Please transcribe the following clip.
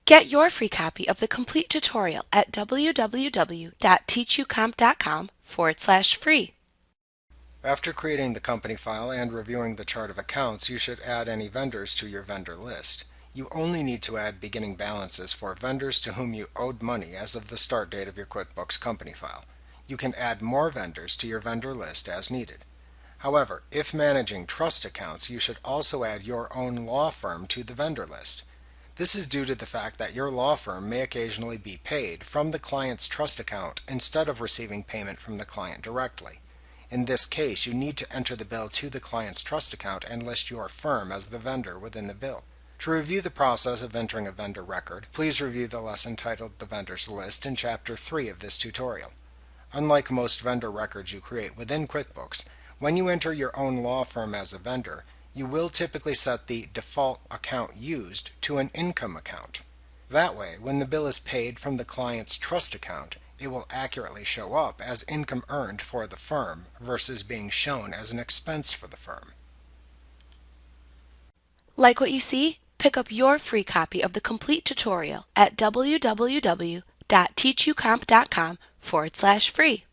Get your free copy of the complete tutorial at www.teachucomp.com/free. After creating the company file and reviewing the chart of accounts, you should add any vendors to your vendor list. You only need to add beginning balances for vendors to whom you owed money as of the start date of your QuickBooks company file. You can add more vendors to your vendor list as needed. However, if managing trust accounts, you should also add your own law firm to the vendor list. This is due to the fact that your law firm may occasionally be paid from the client's trust account instead of receiving payment from the client directly. In this case, you need to enter the bill to the client's trust account and list your firm as the vendor within the bill. To review the process of entering a vendor record, please review the lesson titled The Vendors List in Chapter 3 of this tutorial. Unlike most vendor records you create within QuickBooks, when you enter your own law firm as a vendor, you will typically set the default account used to an income account. That way, when the bill is paid from the client's trust account, it will accurately show up as income earned for the firm versus being shown as an expense for the firm. Like what you see? Pick up your free copy of the complete tutorial at www.teachucomp.com/free.